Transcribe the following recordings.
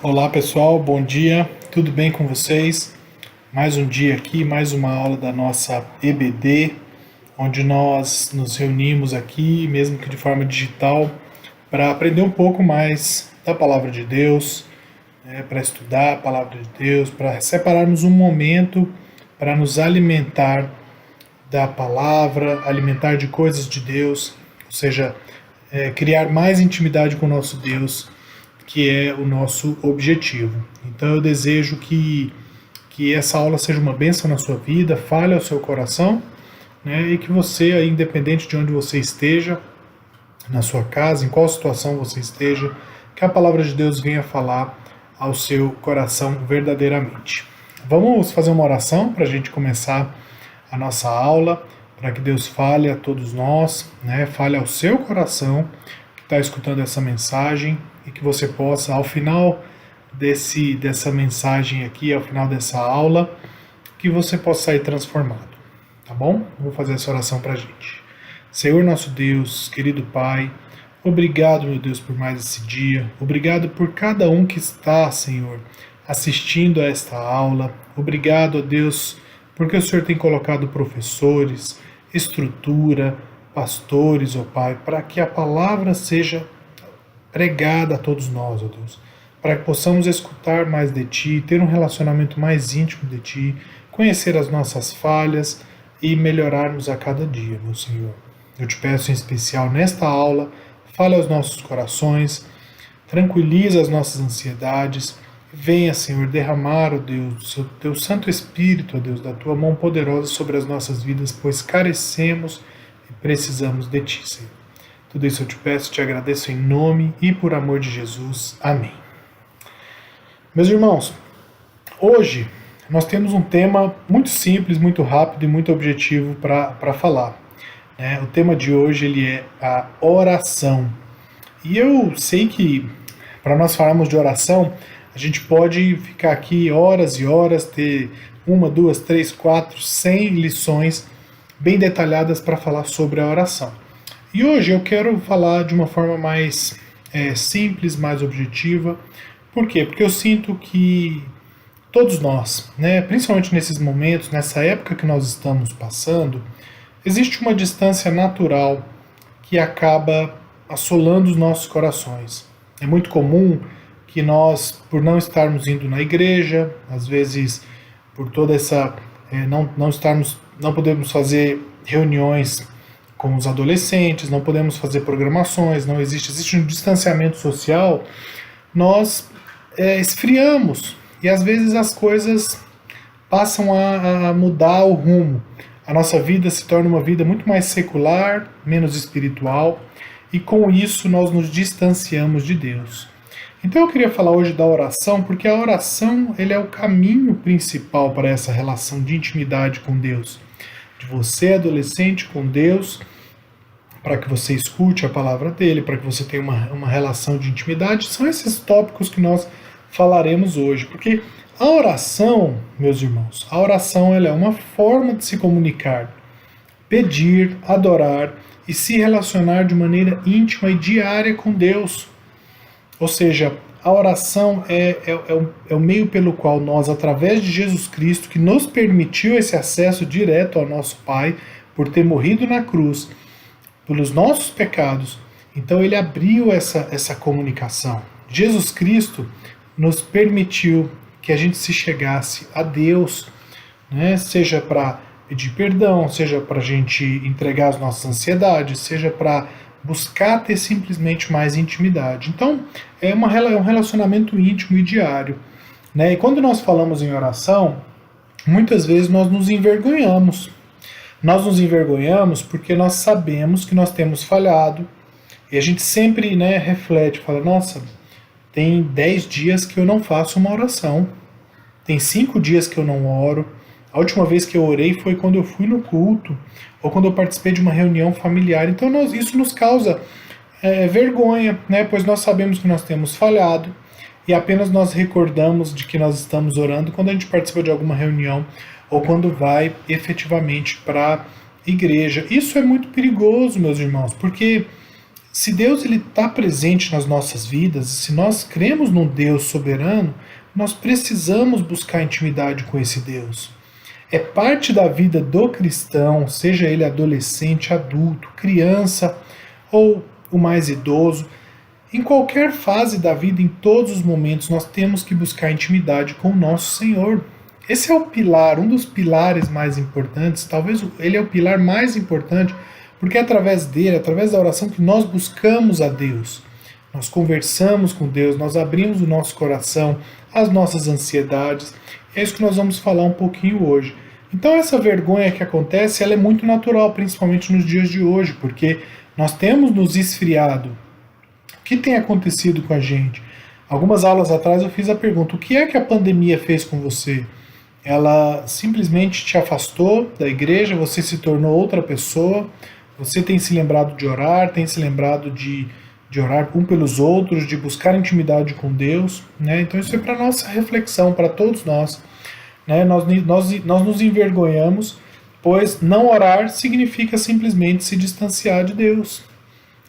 Olá pessoal, bom dia, tudo bem com vocês? Mais um dia aqui, mais uma aula da nossa EBD, onde nós nos reunimos aqui, mesmo que de forma digital, para aprender um pouco mais da Palavra de Deus, para estudar a Palavra de Deus, para separarmos um momento para nos alimentar da Palavra, alimentar de coisas de Deus, ou seja, criar mais intimidade com o nosso Deus, que é o nosso objetivo. Então eu desejo que essa aula seja uma bênção na sua vida, fale ao seu coração, né, e que você, aí, independente de onde você esteja, na sua casa, em qual situação você esteja, que a palavra de Deus venha falar ao seu coração verdadeiramente. Vamos fazer uma oração para a gente começar a nossa aula, para que Deus fale a todos nós, né, fale ao seu coração que está escutando essa mensagem, e que você possa, ao final dessa mensagem aqui, ao final dessa aula, que você possa sair transformado, tá bom? Vou fazer essa oração para a gente. Senhor nosso Deus, querido Pai, obrigado, meu Deus, por mais esse dia, obrigado por cada um que está, Senhor, assistindo a esta aula, obrigado, ó Deus, porque o Senhor tem colocado professores, estrutura, pastores, ó Pai, para que a palavra seja pregada a todos nós, ó Deus, para que possamos escutar mais de Ti, ter um relacionamento mais íntimo de Ti, conhecer as nossas falhas e melhorarmos a cada dia, meu Senhor. Eu te peço em especial nesta aula, fale aos nossos corações, tranquiliza as nossas ansiedades, venha, Senhor, derramar, ó Deus, do Teu Santo Espírito, ó Deus, da Tua mão poderosa sobre as nossas vidas, pois carecemos e precisamos de Ti, Senhor. Tudo isso eu te peço, te agradeço em nome e por amor de Jesus. Amém. Meus irmãos, hoje nós temos um tema muito simples, muito rápido e muito objetivo para falar. O tema de hoje ele é a oração. E eu sei que para nós falarmos de oração, a gente pode ficar aqui horas e horas, ter 1, 2, 3, 4, 100 lições bem detalhadas para falar sobre a oração. E hoje eu quero falar de uma forma mais simples, mais objetiva. Por quê? Porque eu sinto que todos nós, principalmente nesses momentos, nessa época que nós estamos passando, existe uma distância natural que acaba assolando os nossos corações. É muito comum que nós, por não estarmos indo na igreja, às vezes por toda essa... não podemos fazer reuniões com os adolescentes, não podemos fazer programações, existe um distanciamento social, nós esfriamos e às vezes as coisas passam a mudar o rumo. A nossa vida se torna uma vida muito mais secular, menos espiritual, e com isso nós nos distanciamos de Deus. Então eu queria falar hoje da oração, porque a oração ele é o caminho principal para essa relação de intimidade com Deus. De você, adolescente, com Deus, para que você escute a palavra dele, para que você tenha uma relação de intimidade. São esses tópicos que nós falaremos hoje, porque a oração, meus irmãos, a oração ela é uma forma de se comunicar, pedir, adorar e se relacionar de maneira íntima e diária com Deus. Ou seja, a oração é o meio pelo qual nós, através de Jesus Cristo, que nos permitiu esse acesso direto ao nosso Pai, por ter morrido na cruz, pelos nossos pecados, então ele abriu essa comunicação. Jesus Cristo nos permitiu que a gente se chegasse a Deus, seja para pedir perdão, seja para a gente entregar as nossas ansiedades, seja para buscar ter simplesmente mais intimidade. Então, é um relacionamento íntimo e diário. E quando nós falamos em oração, muitas vezes nós nos envergonhamos. Nós nos envergonhamos porque nós sabemos que nós temos falhado, e a gente sempre reflete, fala, nossa, tem 10 dias que eu não faço uma oração, tem 5 dias que eu não oro, a última vez que eu orei foi quando eu fui no culto, ou quando eu participei de uma reunião familiar. Então isso nos causa vergonha, pois nós sabemos que nós temos falhado, e apenas nós recordamos de que nós estamos orando quando a gente participa de alguma reunião, ou quando vai efetivamente para a igreja. Isso é muito perigoso, meus irmãos, porque se Deus está presente nas nossas vidas, se nós cremos num Deus soberano, nós precisamos buscar intimidade com esse Deus. É parte da vida do cristão, seja ele adolescente, adulto, criança ou o mais idoso. Em qualquer fase da vida, em todos os momentos, nós temos que buscar intimidade com o nosso Senhor. Esse é o pilar, um dos pilares mais importantes, talvez ele é o pilar mais importante, porque é através dele, através da oração, que nós buscamos a Deus. Nós conversamos com Deus, nós abrimos o nosso coração, as nossas ansiedades. É isso que nós vamos falar um pouquinho hoje. Então essa vergonha que acontece, ela é muito natural, principalmente nos dias de hoje, porque nós temos nos esfriado. O que tem acontecido com a gente? Algumas aulas atrás eu fiz a pergunta: o que é que a pandemia fez com você? Ela simplesmente te afastou da igreja, você se tornou outra pessoa, você tem se lembrado de orar, tem se lembrado de orar um pelos outros, de buscar intimidade com Deus, né? Então isso é para nossa reflexão, para todos nós, né? Nós nos envergonhamos, pois não orar significa simplesmente se distanciar de Deus.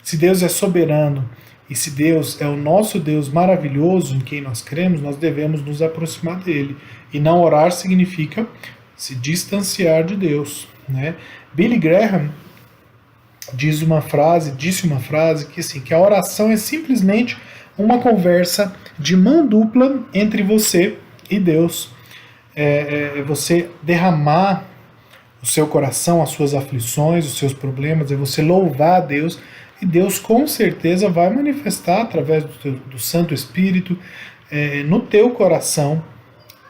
Se Deus é soberano e se Deus é o nosso Deus maravilhoso em quem nós cremos, nós devemos nos aproximar dele. E não orar significa se distanciar de Deus, né? Billy Graham disse uma frase que assim, que a oração é simplesmente uma conversa de mão dupla entre você e Deus. É você derramar o seu coração, as suas aflições, os seus problemas, é você louvar a Deus, e Deus com certeza vai manifestar através do Santo Espírito no teu coração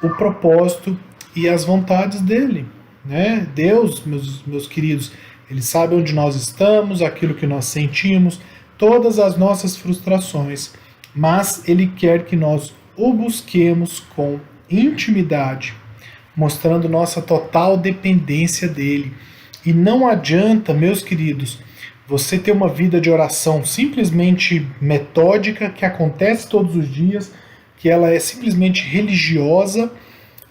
o propósito e as vontades dele, né? Deus, meus queridos, ele sabe onde nós estamos, aquilo que nós sentimos, todas as nossas frustrações, mas ele quer que nós o busquemos com intimidade, mostrando nossa total dependência dele. E não adianta, meus queridos, você ter uma vida de oração simplesmente metódica, que acontece todos os dias, que ela é simplesmente religiosa,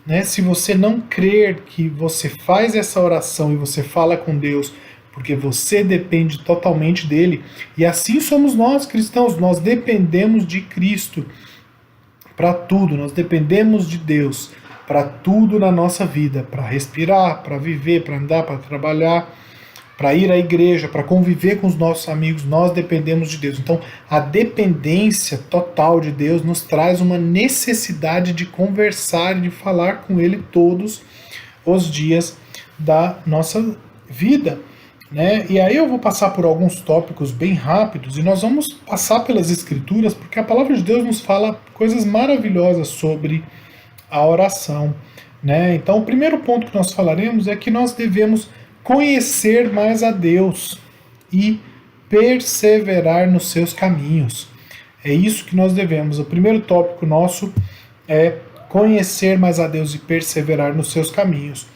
né? Se você não crer que você faz essa oração e você fala com Deus porque você depende totalmente dele, e assim somos nós cristãos, nós dependemos de Cristo para tudo, nós dependemos de Deus para tudo na nossa vida, para respirar, para viver, para andar, para trabalhar, para ir à igreja, para conviver com os nossos amigos, nós dependemos de Deus. Então, a dependência total de Deus nos traz uma necessidade de conversar e de falar com Ele todos os dias da nossa vida, né? E aí eu vou passar por alguns tópicos bem rápidos e nós vamos passar pelas Escrituras, porque a palavra de Deus nos fala coisas maravilhosas sobre a oração, né? Então, o primeiro ponto que nós falaremos é que nós devemos conhecer mais a Deus e perseverar nos seus caminhos. É isso que nós devemos. O primeiro tópico nosso é conhecer mais a Deus e perseverar nos seus caminhos.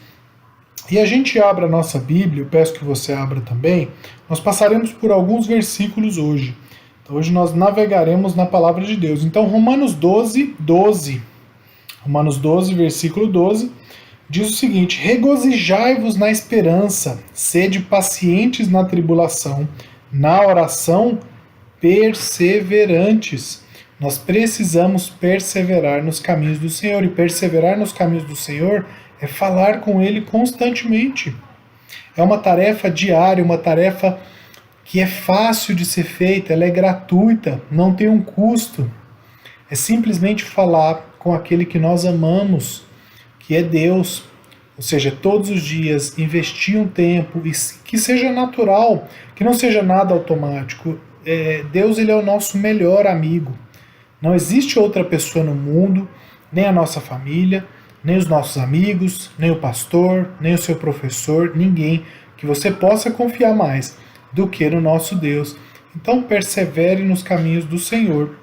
E a gente abre a nossa Bíblia, eu peço que você abra também. Nós passaremos por alguns versículos hoje. Então, hoje nós navegaremos na palavra de Deus. Então, Romanos 12, 12. Romanos 12, versículo 12. Diz o seguinte: regozijai-vos na esperança, sede pacientes na tribulação, na oração perseverantes. Nós precisamos perseverar nos caminhos do Senhor, e perseverar nos caminhos do Senhor é falar com Ele constantemente. É uma tarefa diária, uma tarefa que é fácil de ser feita, ela é gratuita, não tem um custo. É simplesmente falar com aquele que nós amamos, que é Deus. Ou seja, todos os dias investir um tempo e que seja natural, que não seja nada automático. Deus, ele é o nosso melhor amigo. Não existe outra pessoa no mundo, nem a nossa família, nem os nossos amigos, nem o pastor, nem o seu professor, ninguém que você possa confiar mais do que no nosso Deus. Então persevere nos caminhos do Senhor,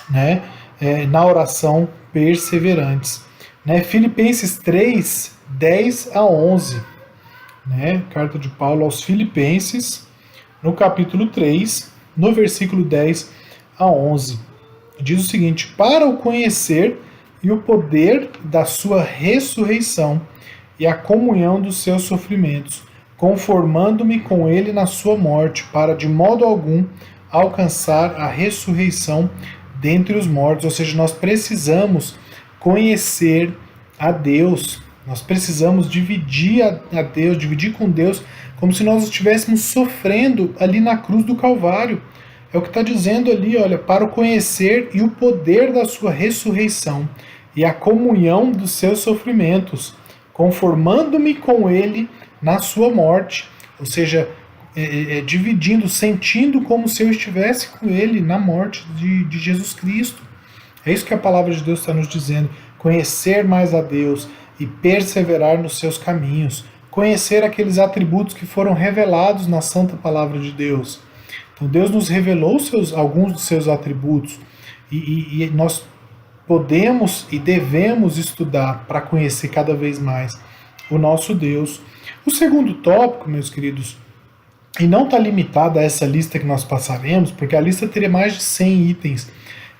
né? Na oração perseverantes. Né? Filipenses 3, 10 a 11. Né? Carta de Paulo aos Filipenses, no capítulo 3, no versículo 10 a 11. Diz o seguinte: para o conhecer e o poder da sua ressurreição e a comunhão dos seus sofrimentos, conformando-me com ele na sua morte, para de modo algum alcançar a ressurreição dentre os mortos. Ou seja, nós precisamos conhecer a Deus, nós precisamos dividir a Deus, dividir com Deus, como se nós estivéssemos sofrendo ali na cruz do Calvário. É o que está dizendo ali, olha, para o conhecer e o poder da sua ressurreição e a comunhão dos seus sofrimentos, conformando-me com ele na sua morte, ou seja, dividindo, sentindo como se eu estivesse com ele na morte de Jesus Cristo. É isso que a palavra de Deus está nos dizendo, conhecer mais a Deus e perseverar nos seus caminhos, conhecer aqueles atributos que foram revelados na santa palavra de Deus. Então Deus nos revelou alguns dos seus atributos e nós podemos e devemos estudar para conhecer cada vez mais o nosso Deus. O segundo tópico, meus queridos, e não está limitado a essa lista que nós passaremos, porque a lista teria mais de 100 itens.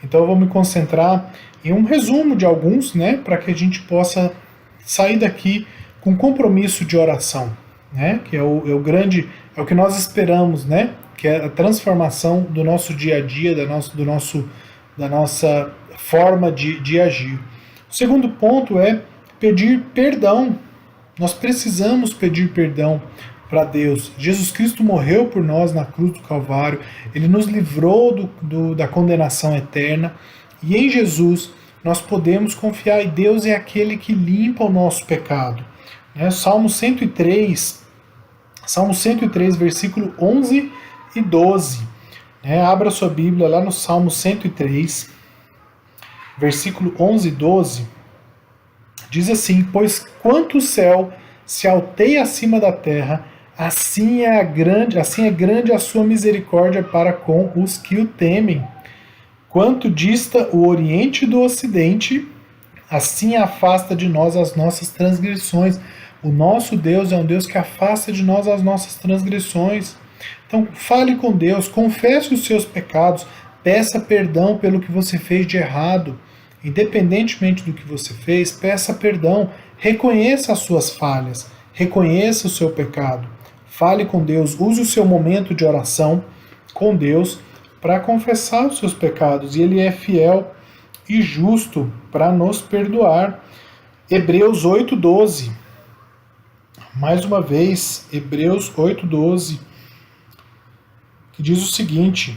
Então eu vou me concentrar em um resumo de alguns, né, para que a gente possa sair daqui com compromisso de oração, né, que é o grande, é o que nós esperamos, né, que é a transformação do nosso dia a dia, da nossa forma de agir. O segundo ponto é pedir perdão. Nós precisamos pedir perdão para Deus. Jesus Cristo morreu por nós na cruz do Calvário, ele nos livrou da condenação eterna, e em Jesus nós podemos confiar, e Deus é aquele que limpa o nosso pecado. Salmo 103, versículo 11 e 12. Abra sua Bíblia lá no Salmo 103, versículo 11 e 12. Diz assim: pois quanto o céu se alteia acima da terra, assim é grande a sua misericórdia para com os que o temem. Quanto dista o oriente do ocidente, assim afasta de nós as nossas transgressões. O nosso Deus é um Deus que afasta de nós as nossas transgressões. Então fale com Deus, confesse os seus pecados, peça perdão pelo que você fez de errado. Independentemente do que você fez, peça perdão, reconheça as suas falhas, reconheça o seu pecado. Fale com Deus, use o seu momento de oração com Deus para confessar os seus pecados, e Ele é fiel e justo para nos perdoar. Hebreus 8:12. Mais uma vez, Hebreus 8:12, que diz o seguinte: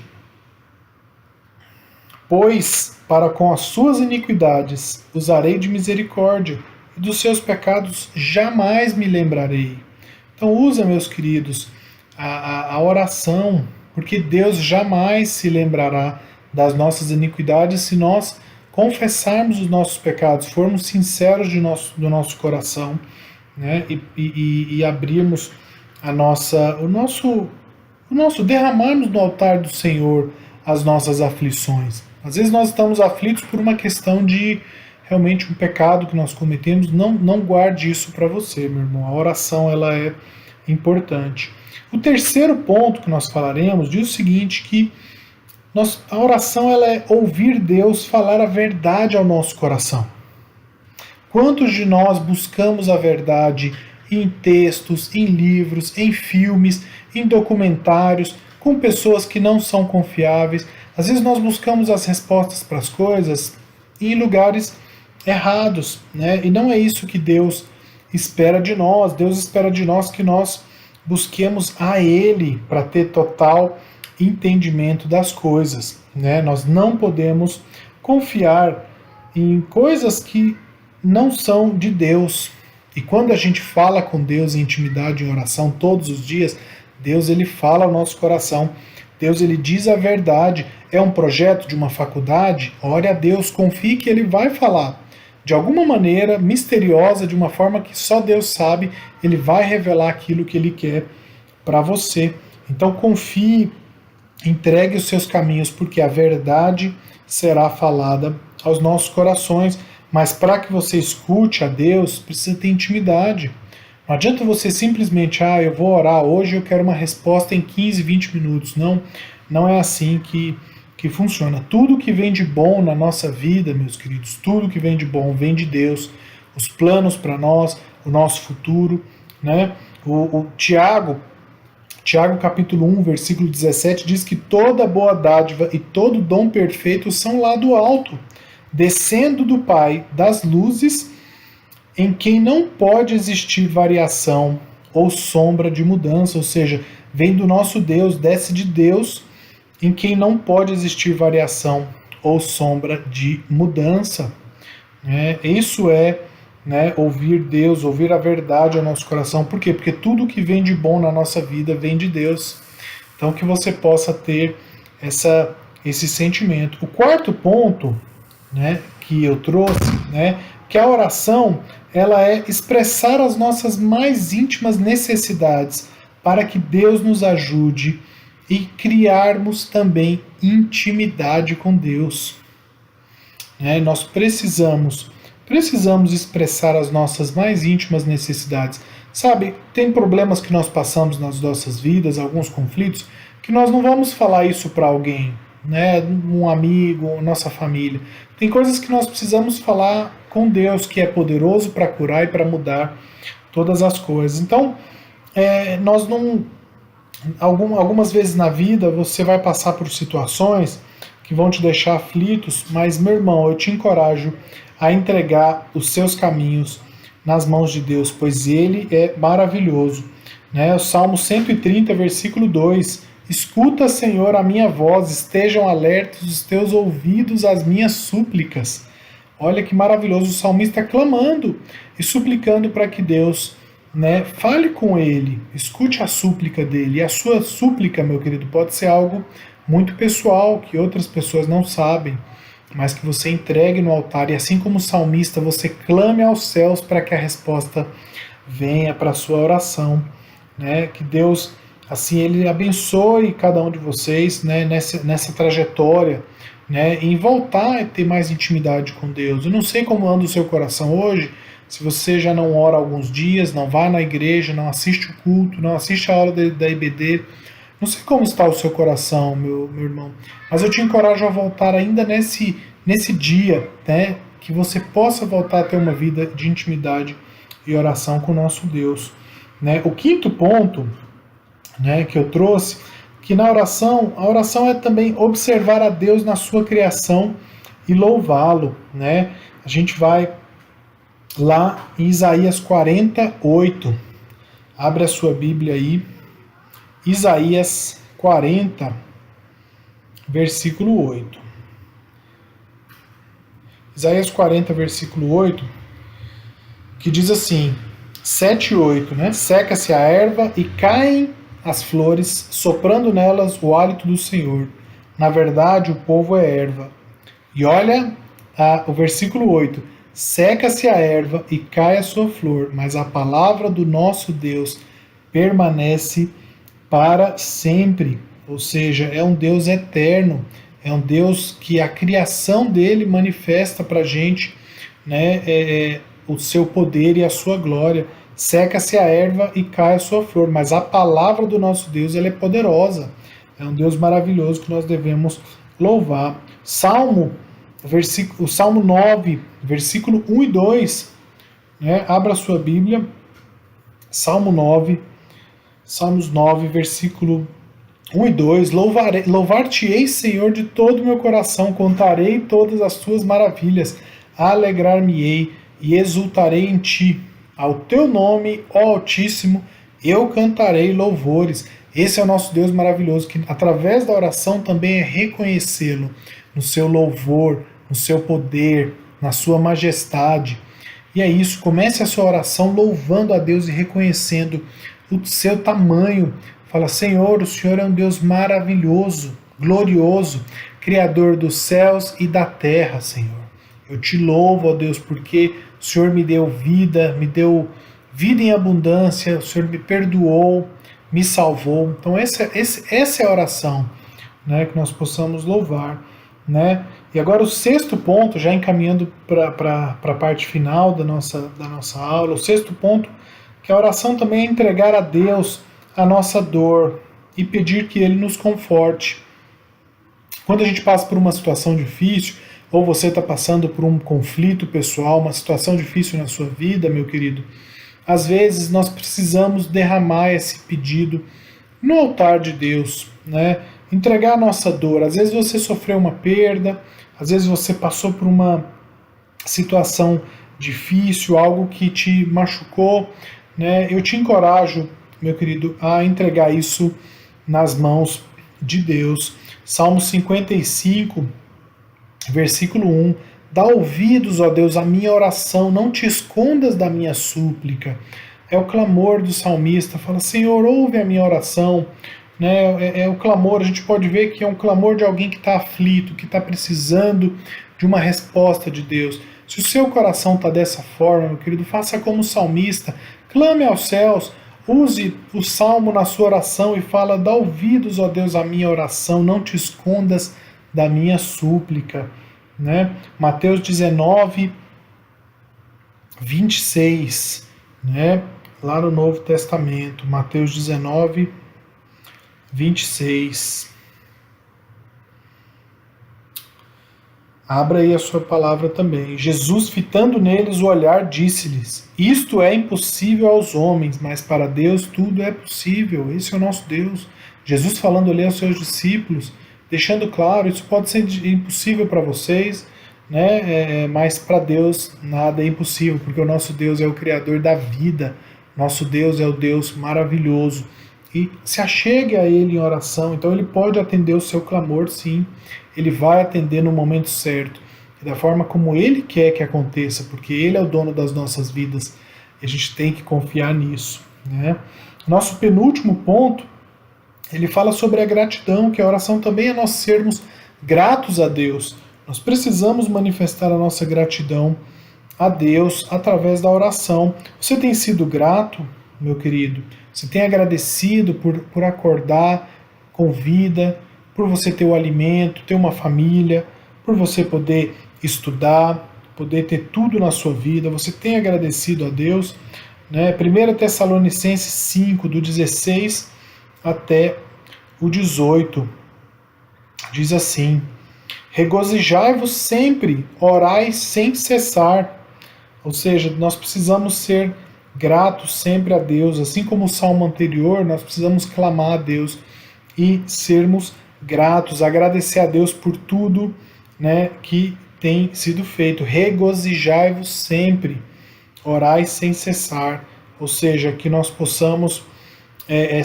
pois para com as suas iniquidades usarei de misericórdia, e dos seus pecados jamais me lembrarei. Então usa, meus queridos, a oração, porque Deus jamais se lembrará das nossas iniquidades se nós confessarmos os nossos pecados, formos sinceros do nosso coração, né, e abrirmos derramarmos no altar do Senhor as nossas aflições. Às vezes nós estamos aflitos por uma questão de realmente um pecado que nós cometemos. Não guarde isso para você, meu irmão. A oração, ela é importante. O terceiro ponto que nós falaremos diz o seguinte, que a oração, ela é ouvir Deus falar a verdade ao nosso coração. Quantos de nós buscamos a verdade em textos, em livros, em filmes, em documentários, com pessoas que não são confiáveis? Às vezes nós buscamos as respostas para as coisas em lugares errados, né? E não é isso que Deus espera de nós. Deus espera de nós que nós busquemos a Ele para ter total entendimento das coisas, né? Nós não podemos confiar em coisas que não são de Deus. E quando a gente fala com Deus em intimidade, em oração, todos os dias, Deus, ele fala ao nosso coração. Deus, ele diz a verdade. É um projeto de uma faculdade? Ore a Deus, confie que ele vai falar. De alguma maneira misteriosa, de uma forma que só Deus sabe, ele vai revelar aquilo que ele quer para você. Então confie, entregue os seus caminhos, porque a verdade será falada aos nossos corações. Mas para que você escute a Deus, precisa ter intimidade. Não adianta você simplesmente, eu vou orar hoje, eu quero uma resposta em 15, 20 minutos. Não é assim que funciona. Tudo que vem de bom na nossa vida, meus queridos, tudo que vem de bom vem de Deus. Os planos para nós, o nosso futuro, né? O Tiago, Tiago capítulo 1, versículo 17 diz que toda boa dádiva e todo dom perfeito são lá do alto, descendo do Pai das luzes, em quem não pode existir variação ou sombra de mudança, ou seja, vem do nosso Deus, desce de Deus, em quem não pode existir variação ou sombra de mudança. Isso é, ouvir Deus, ouvir a verdade ao nosso coração. Por quê? Porque tudo que vem de bom na nossa vida vem de Deus. Então que você possa ter esse sentimento. O quarto ponto, que eu trouxe, que a oração ela é expressar as nossas mais íntimas necessidades para que Deus nos ajude e criarmos também intimidade com Deus. Nós precisamos expressar as nossas mais íntimas necessidades. Sabe, tem problemas que nós passamos nas nossas vidas, alguns conflitos, que nós não vamos falar isso para alguém, um amigo, nossa família. Tem coisas que nós precisamos falar com Deus, que é poderoso para curar e para mudar todas as coisas. Então, nós não... Algumas vezes na vida você vai passar por situações que vão te deixar aflitos, mas, meu irmão, eu te encorajo a entregar os seus caminhos nas mãos de Deus, pois Ele é maravilhoso. O Salmo 130, versículo 2: Escuta, Senhor, a minha voz, estejam alertos os teus ouvidos às minhas súplicas. Olha que maravilhoso, o salmista clamando e suplicando para que Deus fale com ele, escute a súplica dele. E a sua súplica, meu querido, pode ser algo muito pessoal, que outras pessoas não sabem, mas que você entregue no altar, e assim como o salmista, você clame aos céus para que a resposta venha para a sua oração. Que Deus, assim, Ele abençoe cada um de vocês nessa trajetória, em voltar a ter mais intimidade com Deus. Eu não sei como anda o seu coração hoje, se você já não ora há alguns dias, não vai na igreja, não assiste o culto, não assiste a aula da IBD, não sei como está o seu coração, meu irmão, mas eu te encorajo a voltar ainda nesse dia, que você possa voltar a ter uma vida de intimidade e oração com o nosso Deus. O quinto ponto, que eu trouxe, que a oração é também observar a Deus na sua criação e louvá-lo. A gente vai lá em Isaías 48, abre a sua Bíblia aí, Isaías 40, versículo 8. Isaías 40, versículo 8, que diz assim, 7 e 8, Seca-se a erva e caem as flores, soprando nelas o hálito do Senhor. Na verdade, o povo é erva. E olha o versículo 8. Seca-se a erva e cai a sua flor, mas a palavra do nosso Deus permanece para sempre. Ou seja, é um Deus eterno, é um Deus que a criação dele manifesta para a gente o seu poder e a sua glória. Seca-se a erva e cai a sua flor, mas a palavra do nosso Deus ela é poderosa. É um Deus maravilhoso que nós devemos louvar. O Salmo 9, versículo 1 e 2. Abra a sua Bíblia. Salmos 9, versículo 1 e 2. Louvar-te-ei, Senhor, de todo o meu coração, contarei todas as tuas maravilhas, alegrar-me-ei e exultarei em ti. Ao teu nome, ó Altíssimo, eu cantarei louvores. Esse é o nosso Deus maravilhoso, que através da oração também é reconhecê-lo no seu louvor, no seu poder, na sua majestade. E é isso, comece a sua oração louvando a Deus e reconhecendo o seu tamanho. Fala, Senhor, o Senhor é um Deus maravilhoso, glorioso, Criador dos céus e da terra, Senhor. Eu te louvo, ó Deus, porque o Senhor me deu vida em abundância, o Senhor me perdoou, me salvou. Então essa é a oração, que nós possamos louvar. E agora o sexto ponto, já encaminhando para a parte final da nossa aula, o sexto ponto, que a oração também é entregar a Deus a nossa dor e pedir que Ele nos conforte. Quando a gente passa por uma situação difícil, ou você está passando por um conflito pessoal, uma situação difícil na sua vida, meu querido, às vezes nós precisamos derramar esse pedido no altar de Deus, né? Entregar a nossa dor. Às vezes você sofreu uma perda, às vezes você passou por uma situação difícil, algo que te machucou, né? Eu te encorajo, meu querido, a entregar isso nas mãos de Deus. Salmo 55, versículo 1. Dá ouvidos, ó Deus, à minha oração, não te escondas da minha súplica. É o clamor do salmista, fala, Senhor, ouve a minha oração. Né? É o clamor, a gente pode ver que é um clamor de alguém que está aflito, que está precisando de uma resposta de Deus. Se o seu coração está dessa forma, meu querido, faça como o salmista, clame aos céus, use o salmo na sua oração e fala, dá ouvidos, ó Deus, à minha oração, não te escondas da minha súplica. Né? Mateus 19, 26, né? Lá no Novo Testamento, Mateus 19, 26. Abra aí a sua palavra também. Jesus, fitando neles o olhar, disse-lhes: Isto é impossível aos homens, mas para Deus tudo é possível. Esse é o nosso Deus. Jesus falando ali aos seus discípulos, deixando claro, isso pode ser impossível para vocês, né? Mas para Deus nada é impossível, porque o nosso Deus é o Criador da vida. Nosso Deus é o Deus maravilhoso. E se achegue a Ele em oração, então Ele pode atender o seu clamor, sim. Ele vai atender no momento certo, e da forma como Ele quer que aconteça, porque Ele é o dono das nossas vidas, e a gente tem que confiar nisso. Né? Nosso penúltimo ponto, ele fala sobre a gratidão, que a oração também é nós sermos gratos a Deus. Nós precisamos manifestar a nossa gratidão a Deus através da oração. Você tem sido grato, meu querido? Você tem agradecido por acordar com vida, por você ter o alimento, ter uma família, por você poder estudar, poder ter tudo na sua vida? Você tem agradecido a Deus? Né? 1 Tessalonicenses 5, do 16 até o 18, diz assim: regozijai-vos sempre, orai sem cessar. Ou seja, nós precisamos ser gratos sempre a Deus, assim como o salmo anterior, nós precisamos clamar a Deus e sermos gratos, agradecer a Deus por tudo, né, que tem sido feito. Regozijai-vos sempre, orai sem cessar. Ou seja, que nós possamos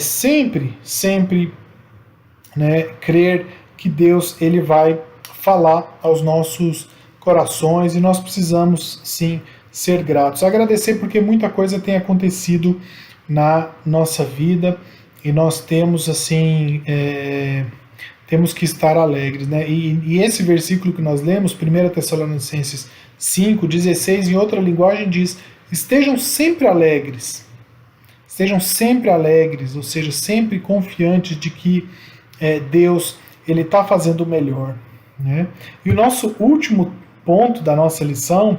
sempre, né, crer que Deus ele vai falar aos nossos corações, e nós precisamos sim ser gratos. Agradecer porque muita coisa tem acontecido na nossa vida e nós temos assim temos que estar alegres, né? E esse versículo que nós lemos, 1 Tessalonicenses 5, 16, em outra linguagem diz: estejam sempre alegres. Estejam sempre alegres, ou seja, sempre confiantes de que Deus ele está fazendo o melhor. Né? E o nosso último ponto da nossa lição,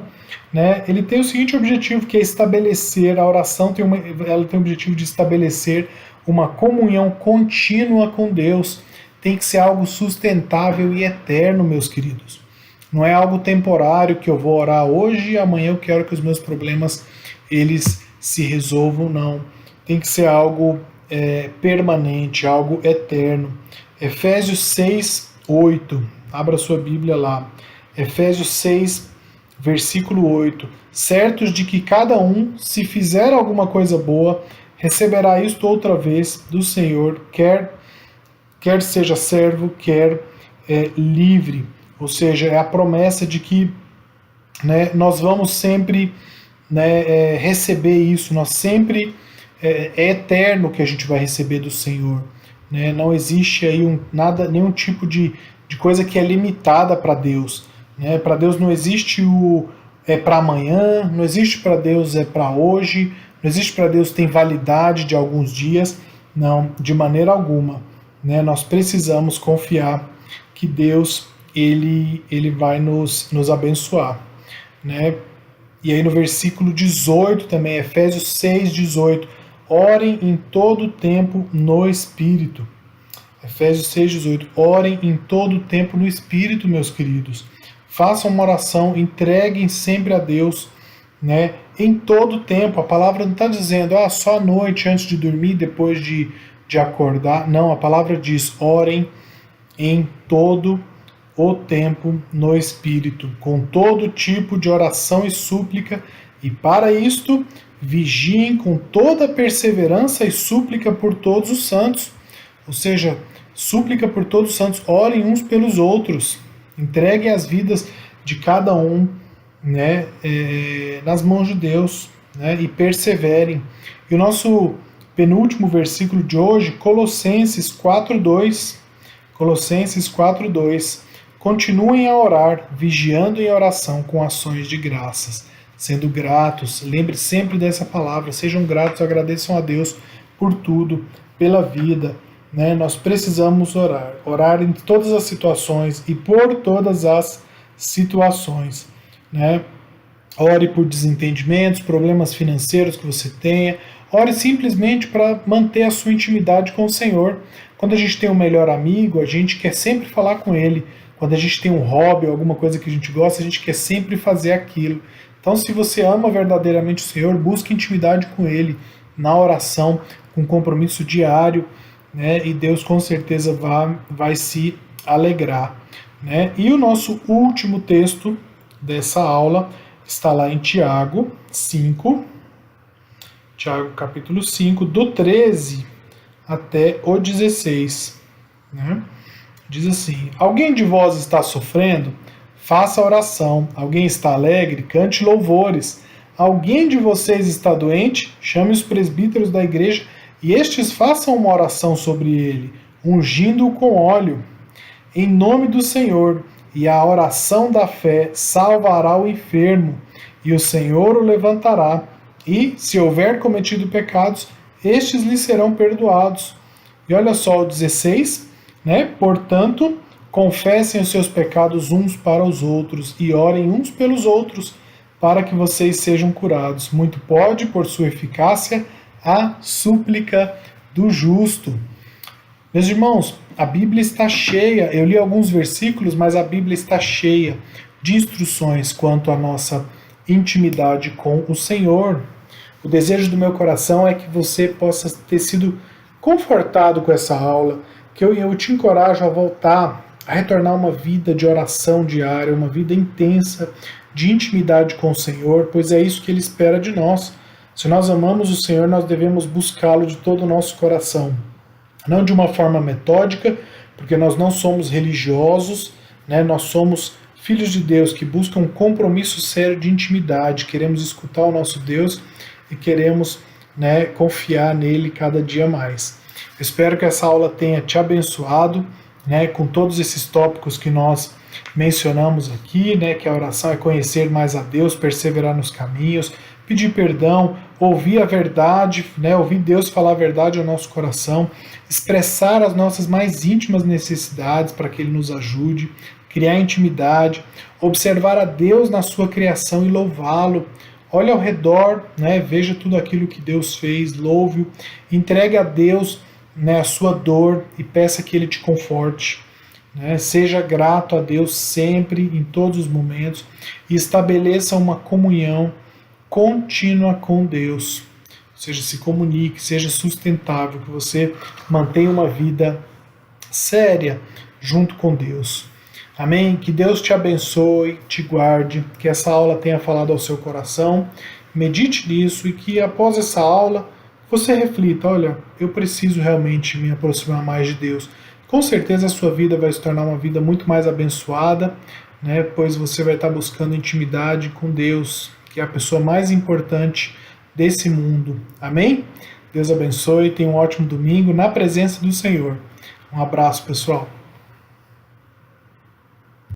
né, ele tem o seguinte objetivo, que é estabelecer, a oração ela tem o objetivo de estabelecer uma comunhão contínua com Deus. Tem que ser algo sustentável e eterno, meus queridos. Não é algo temporário que eu vou orar hoje e amanhã eu quero que os meus problemas eles se resolvam, não. Tem que ser algo permanente, algo eterno. Efésios 6, 8. Abra sua Bíblia lá. Efésios 6, versículo 8. Certos de que cada um, se fizer alguma coisa boa, receberá isto outra vez do Senhor, quer seja servo, quer livre. Ou seja, é a promessa de que, né, nós vamos sempre, né, receber isso, nós sempre é eterno que a gente vai receber do Senhor. Né? Não existe aí nenhum tipo de coisa que é limitada para Deus. Né? Para Deus não existe o para amanhã, não existe para Deus para hoje, não existe para Deus tem validade de alguns dias, não, de maneira alguma. Né? Nós precisamos confiar que Deus ele vai nos abençoar. Né? E aí no versículo 18 também, Efésios 6, 18, orem em todo tempo no Espírito. Efésios 6, 18, orem em todo tempo no Espírito, meus queridos. Façam uma oração, entreguem sempre a Deus, né? Em todo tempo. A palavra não está dizendo só à noite, antes de dormir, depois de de acordar. Não, a palavra diz: orem em todo o tempo no Espírito, com todo tipo de oração e súplica, e para isto vigiem com toda perseverança e súplica por todos os santos. Ou seja, súplica por todos os santos, orem uns pelos outros, entreguem as vidas de cada um, né, nas mãos de Deus, né, e perseverem. E o nosso penúltimo versículo de hoje, Colossenses 4:2. Colossenses 4:2. Continuem a orar, vigiando em oração com ações de graças, sendo gratos. Lembre sempre dessa palavra, sejam gratos, agradeçam a Deus por tudo, pela vida. Né? Nós precisamos orar em todas as situações e por todas as situações. Né? Ore por desentendimentos, problemas financeiros que você tenha. Ore simplesmente para manter a sua intimidade com o Senhor. Quando a gente tem um melhor amigo, a gente quer sempre falar com ele. Quando a gente tem um hobby, alguma coisa que a gente gosta, a gente quer sempre fazer aquilo. Então, se você ama verdadeiramente o Senhor, busque intimidade com ele, na oração, com compromisso diário, né? E Deus com certeza vai se alegrar. Né? E o nosso último texto dessa aula está lá em Tiago 5, Tiago capítulo 5, do 13 até o 16. Né? Diz assim: alguém de vós está sofrendo? Faça oração. Alguém está alegre? Cante louvores. Alguém de vocês está doente? Chame os presbíteros da igreja e estes façam uma oração sobre ele, ungindo-o com óleo, em nome do Senhor. E a oração da fé salvará o enfermo, e o Senhor o levantará. E, se houver cometido pecados, estes lhe serão perdoados. E olha só o 16, né? Portanto, confessem os seus pecados uns para os outros e orem uns pelos outros, para que vocês sejam curados. Muito pode, por sua eficácia, a súplica do justo. Meus irmãos, a Bíblia está cheia, eu li alguns versículos, mas a Bíblia está cheia de instruções quanto à nossa intimidade com o Senhor. O desejo do meu coração é que você possa ter sido confortado com essa aula, que eu te encorajo a voltar, a retornar uma vida de oração diária, uma vida intensa de intimidade com o Senhor, pois é isso que Ele espera de nós. Se nós amamos o Senhor, nós devemos buscá-lo de todo o nosso coração. Não de uma forma metódica, porque nós não somos religiosos, né? Nós somos filhos de Deus que buscam um compromisso sério de intimidade, queremos escutar o nosso Deus e queremos, né, confiar nele cada dia mais. Eu espero que essa aula tenha te abençoado, né, com todos esses tópicos que nós mencionamos aqui, né, que a oração é conhecer mais a Deus, perseverar nos caminhos, pedir perdão, ouvir a verdade, né, ouvir Deus falar a verdade ao nosso coração, expressar as nossas mais íntimas necessidades para que Ele nos ajude, criar intimidade, observar a Deus na sua criação e louvá-lo. Olhe ao redor, né, veja tudo aquilo que Deus fez, louve-o, entregue a Deus, né, a sua dor e peça que Ele te conforte. Né, seja grato a Deus sempre, em todos os momentos, e estabeleça uma comunhão contínua com Deus. Ou seja, se comunique, seja sustentável, que você mantenha uma vida séria junto com Deus. Amém? Que Deus te abençoe, te guarde, que essa aula tenha falado ao seu coração, medite nisso e que após essa aula você reflita, olha, eu preciso realmente me aproximar mais de Deus. Com certeza a sua vida vai se tornar uma vida muito mais abençoada, né, pois você vai estar buscando intimidade com Deus, que é a pessoa mais importante desse mundo. Amém? Deus abençoe, tenha um ótimo domingo na presença do Senhor. Um abraço, pessoal.